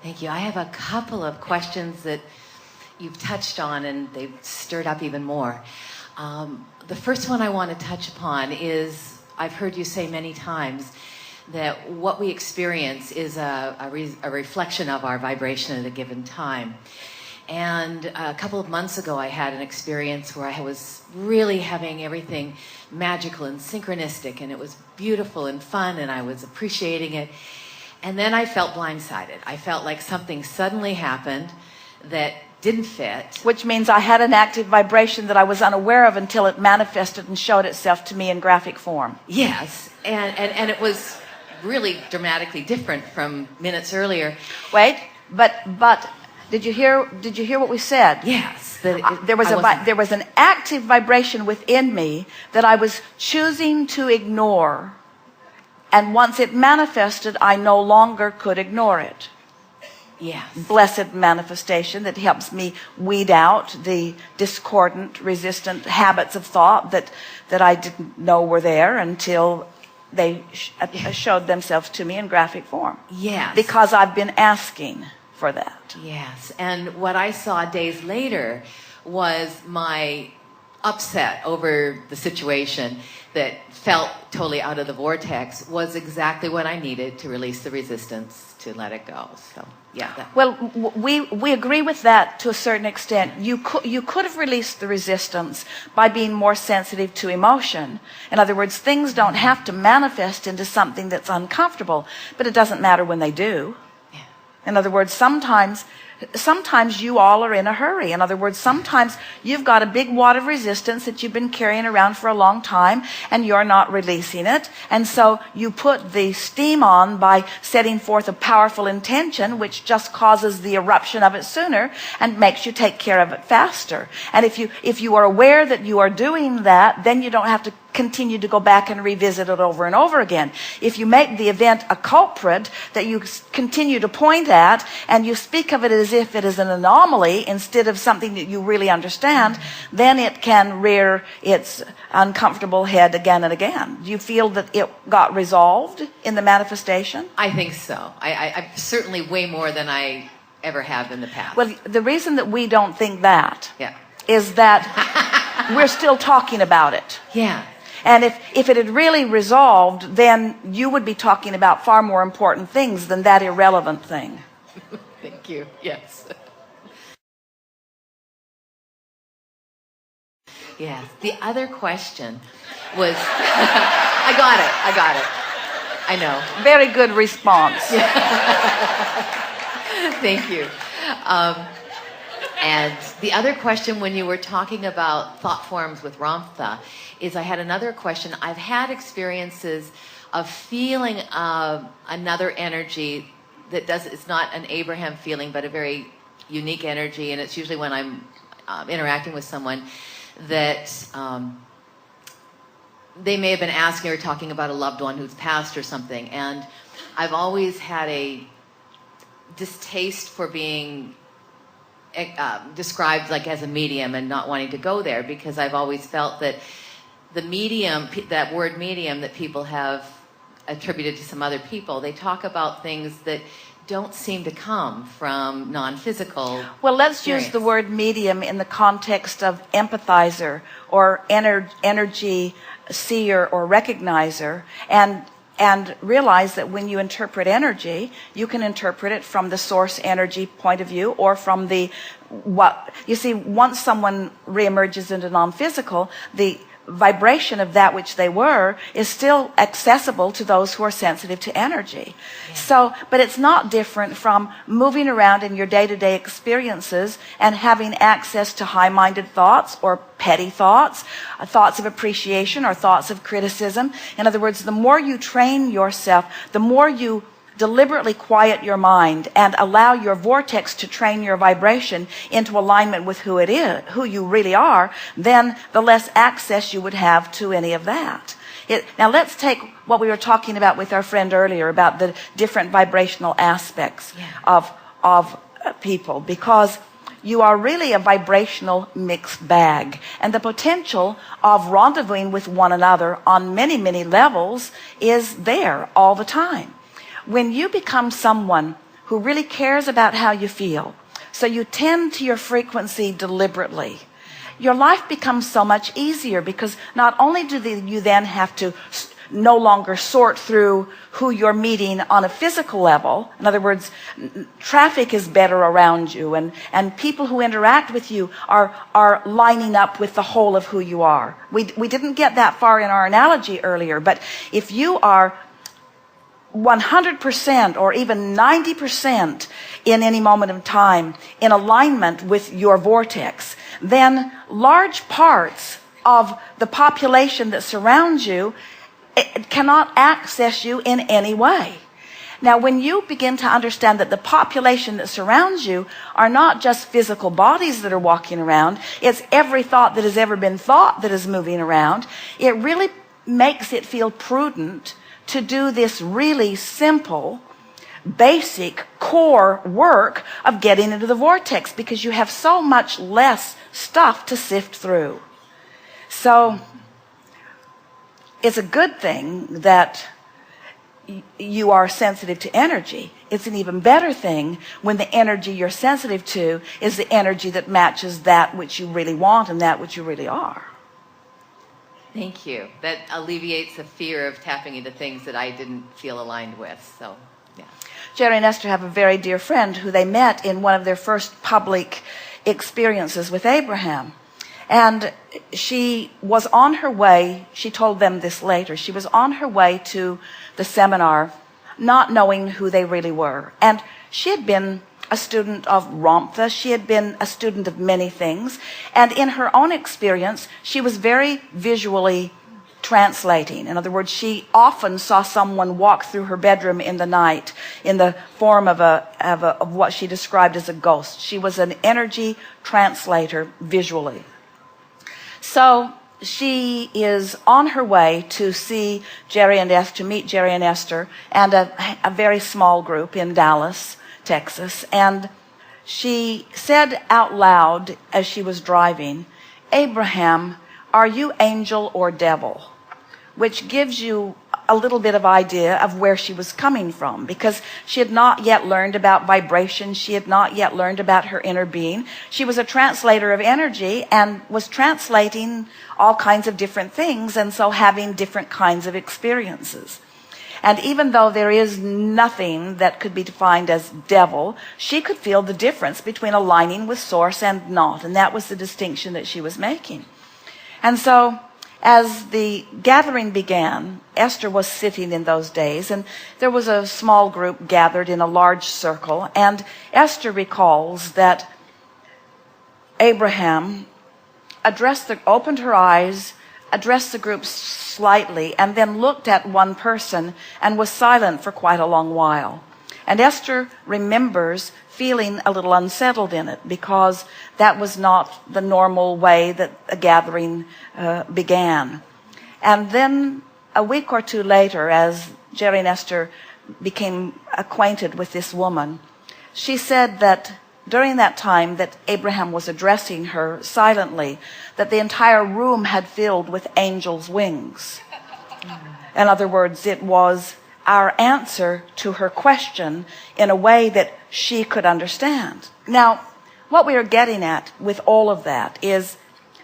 Thank you. I have a couple of questions that you've touched on, and they've stirred up even more. The first one I want to touch upon is, I've heard you say many times that what we experience is a reflection of our vibration at a given time. And a couple of months ago, I had an experience where I was really having everything magical and synchronistic, and it was beautiful and fun, and I was appreciating it. And then I felt blindsided. I felt like something suddenly happened that didn't fit. Which means I had an active vibration that I was unaware of until it manifested and showed itself to me in graphic form. Yes, and it was really dramatically different from minutes earlier. Wait, but did you hear what we said? Yes. There was an active vibration within me that I was choosing to ignore. And once it manifested, I no longer could ignore it. Yes. Blessed manifestation that helps me weed out the discordant, resistant habits of thought that I didn't know were there until they showed themselves to me in graphic form. Yes. Because I've been asking for that. Yes. And what I saw days later was my upset over the situation that felt totally out of the vortex was exactly what I needed to release the resistance, to let it go. So, yeah. Well, we agree with that to a certain extent. You could have released the resistance by being more sensitive to emotion. In other words, things don't have to manifest into something that's uncomfortable, but it doesn't matter when they do. Yeah. In other words, sometimes you all are in a hurry. In other words, sometimes you've got a big wad of resistance that you've been carrying around for a long time and you're not releasing it. And so you put the steam on by setting forth a powerful intention, which just causes the eruption of it sooner and makes you take care of it faster. And if you are aware that you are doing that, then you don't have to continue to go back and revisit it over and over again. If you make the event a culprit that you continue to point at and you speak of it as if it is an anomaly instead of something that you really understand, then it can rear its uncomfortable head again and again. Do you feel that it got resolved in the manifestation? I think so. I certainly way more than I ever have in the past. Well, the reason that we don't think that Yeah. is that we're still talking about it. Yeah. And if it had really resolved, then you would be talking about far more important things than that irrelevant thing. Thank you. Yes. Yes. The other question was, I got it. I know. Very good response. Thank you. And the other question, when you were talking about thought forms with Ramtha, is I had another question. I've had experiences of feeling another energy that it's not an Abraham feeling, but a very unique energy, and it's usually when I'm interacting with someone that they may have been asking or talking about a loved one who's passed or something, and I've always had a distaste for being described like as a medium and not wanting to go there, because I've always felt that the medium, that word medium that people have attributed to some other people, they talk about things that don't seem to come from non-physical. Well, let's use the word medium in the context of empathizer or energy seer or recognizer, and realize that when you interpret energy, you can interpret it from the source energy point of view or from you see, once someone reemerges into non-physical, the vibration of that which they were is still accessible to those who are sensitive to energy. Yeah. So, but it's not different from moving around in your day-to-day experiences and having access to high-minded thoughts or petty thoughts, thoughts of appreciation or thoughts of criticism. In other words, the more you train yourself, the more you deliberately quiet your mind and allow your vortex to train your vibration into alignment with who it is, who you really are, then the less access you would have to any of that. Now let's take what we were talking about with our friend earlier about the different vibrational aspects of people, because you are really a vibrational mixed bag, and the potential of rendezvousing with one another on many, many levels is there all the time. When you become someone who really cares about how you feel. So you tend to your frequency deliberately. Your life becomes so much easier because not only do you then have to no longer sort through who you're meeting on a physical level. In other words, traffic is better around you, and people who interact with you are lining up with the whole of who you are. We didn't get that far in our analogy earlier, but if you are 100% or even 90% in any moment of time in alignment with your vortex, then large parts of the population that surrounds you, it cannot access you in any way. Now, when you begin to understand that the population that surrounds you are not just physical bodies that are walking around, it's every thought that has ever been thought that is moving around, it really makes it feel prudent to do this really simple, basic, core work of getting into the vortex, because you have so much less stuff to sift through. So it's a good thing that you are sensitive to energy. It's an even better thing when the energy you're sensitive to is the energy that matches that which you really want and that which you really are. Thank you. That alleviates the fear of tapping into things that I didn't feel aligned with. So, yeah. Jerry and Esther have a very dear friend who they met in one of their first public experiences with Abraham. And she was on her way, she told them this later, she was on her way to the seminar not knowing who they really were. And she had been a student of Ramtha, she had been a student of many things, and in her own experience, she was very visually translating. In other words, she often saw someone walk through her bedroom in the night in the form of what she described as a ghost. She was an energy translator visually. So she is on her way to see Jerry and Esther, to meet Jerry and Esther, and a very small group in Dallas, Texas. And she said out loud as she was driving, "Abraham, are you angel or devil?" Which gives you a little bit of idea of where she was coming from, because she had not yet learned about vibration. She had not yet learned about her inner being. She was a translator of energy and was translating all kinds of different things, and so having different kinds of experiences. And even though there is nothing that could be defined as devil, she could feel the difference between aligning with source and not, and that was the distinction that she was making. And so as the gathering began, Esther was sitting in those days, and there was a small group gathered in a large circle, and Esther recalls that Abraham opened her eyes, addressed the group slightly, and then looked at one person and was silent for quite a long while. And Esther remembers feeling a little unsettled in it, because that was not the normal way that a gathering began. And then a week or two later, as Jerry and Esther became acquainted with this woman, she said that during that time that Abraham was addressing her silently, that the entire room had filled with angels' wings. In other words, it was our answer to her question in a way that she could understand. Now, what we are getting at with all of that is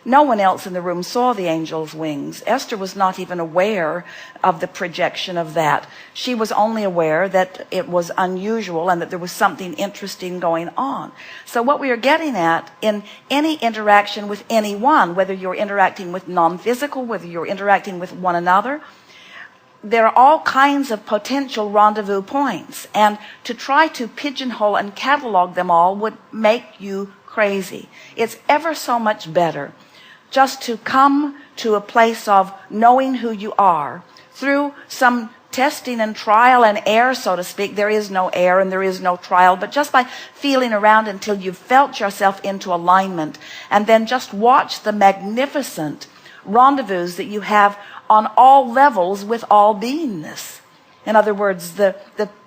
no one else in the room saw the angel's wings. Esther was not even aware of the projection of that. She was only aware that it was unusual and that there was something interesting going on. So what we are getting at in any interaction with anyone, whether you're interacting with non-physical, whether you're interacting with one another, there are all kinds of potential rendezvous points, and to try to pigeonhole and catalog them all would make you crazy. It's ever so much better just to come to a place of knowing who you are through some testing and trial and error, so to speak. There is no error and there is no trial, but just by feeling around until you've felt yourself into alignment, and then just watch the magnificent rendezvous that you have on all levels with all beingness. In other words, the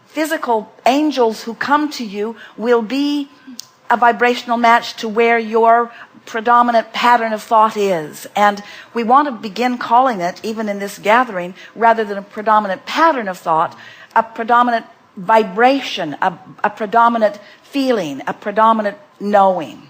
physical angels who come to you will be a vibrational match to where your predominant pattern of thought is. And we want to begin calling it, even in this gathering, rather than a predominant pattern of thought, a predominant vibration, a predominant feeling, a predominant knowing.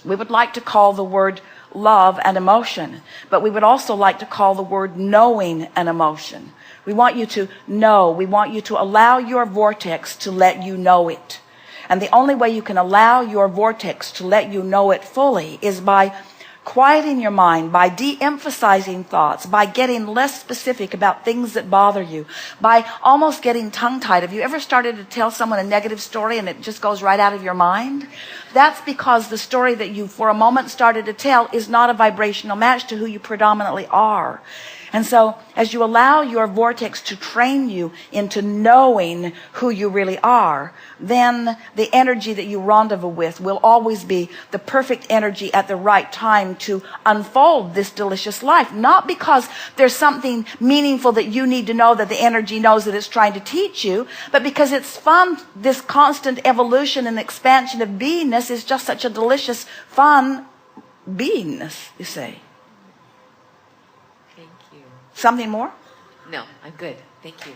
We would like to call the word love an emotion, but we would also like to call the word knowing an emotion. We want you to know. We want you to allow your vortex to let you know it. And the only way you can allow your vortex to let you know it fully is by quieting your mind, by de-emphasizing thoughts, by getting less specific about things that bother you, by almost getting tongue-tied. Have you ever started to tell someone a negative story and it just goes right out of your mind? That's because the story that you for a moment started to tell is not a vibrational match to who you predominantly are. And so as you allow your vortex to train you into knowing who you really are, then the energy that you rendezvous with will always be the perfect energy at the right time to unfold this delicious life. Not because there's something meaningful that you need to know that the energy knows that it's trying to teach you, but because it's fun. This constant evolution and expansion of beingness is just such a delicious, fun beingness, you say. Something more? No, I'm good. Thank you.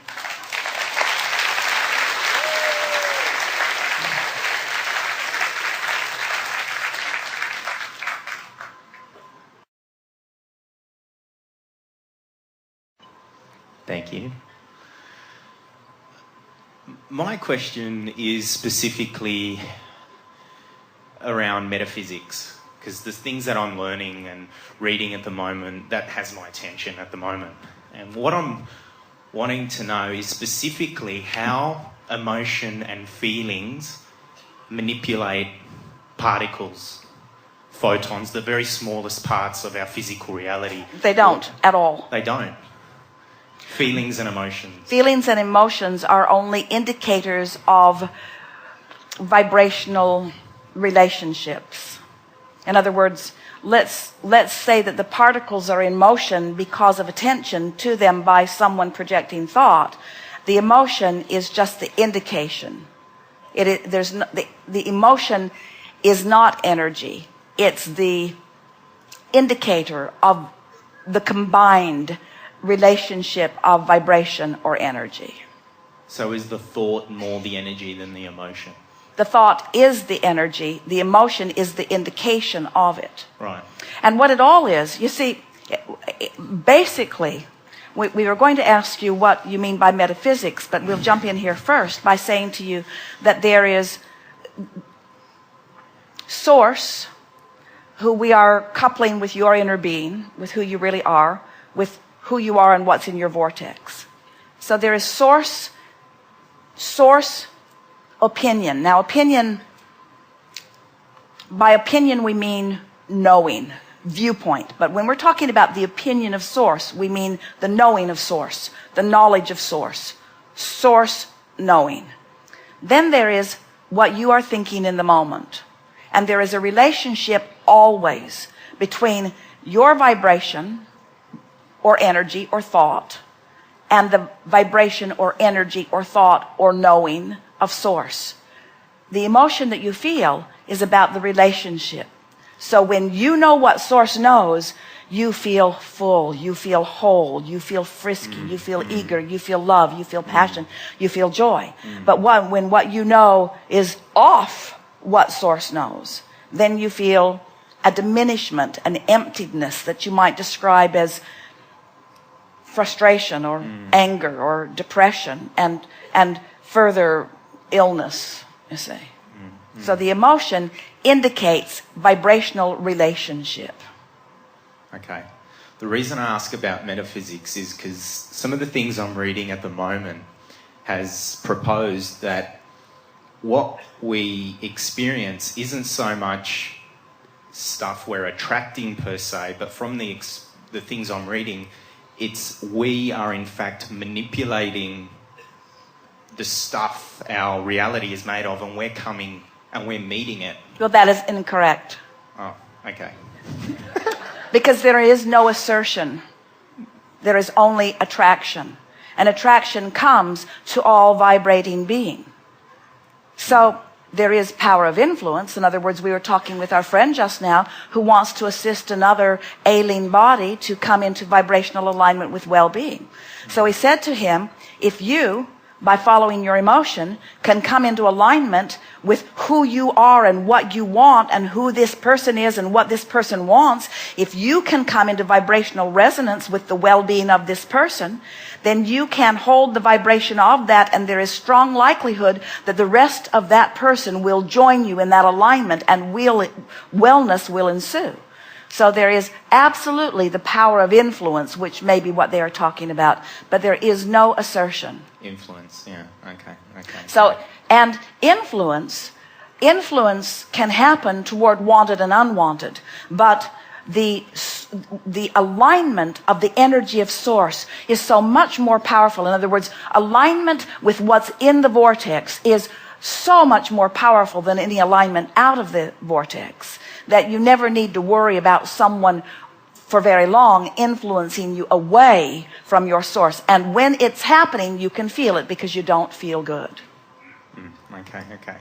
Thank you. My question is specifically around metaphysics. Because the things that I'm learning and reading at the moment, that has my attention at the moment. And what I'm wanting to know is specifically how emotion and feelings manipulate particles, photons, the very smallest parts of our physical reality. They don't at all. They don't. Feelings and emotions. Feelings and emotions are only indicators of vibrational relationships. In other words, let's say that the particles are in motion because of attention to them by someone projecting thought. The emotion is just the indication. The emotion is not energy. It's the indicator of the combined relationship of vibration or energy. So is the thought more the energy than the emotion? The thought is the energy. The emotion is the indication of it. Right. And what it all is, you see, basically, we were going to ask you what you mean by metaphysics, but we'll jump in here first by saying to you that there is Source, who we are coupling with your inner being, with who you really are, with who you are and what's in your vortex. So there is source, opinion. Now opinion, by opinion we mean knowing, viewpoint. But when we're talking about the opinion of source, we mean the knowing of source, the knowledge of source, source knowing. Then there is what you are thinking in the moment. And there is a relationship always between your vibration or energy or thought and the vibration or energy or thought or knowing of source. The emotion that you feel is about the relationship. So when you know what source knows, you feel full, you feel whole, you feel frisky, you feel eager, you feel love, you feel passion, you feel joy. But when what you know is off what source knows, then you feel a diminishment, an emptiness that you might describe as frustration or anger or depression and further illness, you see. So the emotion indicates vibrational relationship. Okay. The reason I ask about metaphysics is because some of the things I'm reading at the moment has proposed that what we experience isn't so much stuff we're attracting per se, but from the things I'm reading, it's we are in fact manipulating the stuff our reality is made of, and we're coming and we're meeting it. Well, that is incorrect. Oh, okay. Because there is no assertion. There is only attraction. And attraction comes to all vibrating being. So there is power of influence. In other words, we were talking with our friend just now who wants to assist another ailing body to come into vibrational alignment with well-being. So he said to him, if you, by following your emotion, can come into alignment with who you are and what you want and who this person is and what this person wants. If you can come into vibrational resonance with the well-being of this person, then you can hold the vibration of that, and there is strong likelihood that the rest of that person will join you in that alignment, and wellness will ensue. So there is absolutely the power of influence, which may be what they are talking about, but there is no assertion. Influence, yeah, okay. So, and influence can happen toward wanted and unwanted, but the alignment of the energy of source is so much more powerful. In other words, alignment with what's in the vortex is so much more powerful than any alignment out of the vortex, that you never need to worry about someone for very long influencing you away from your source. And when it's happening, you can feel it because you don't feel good. Okay.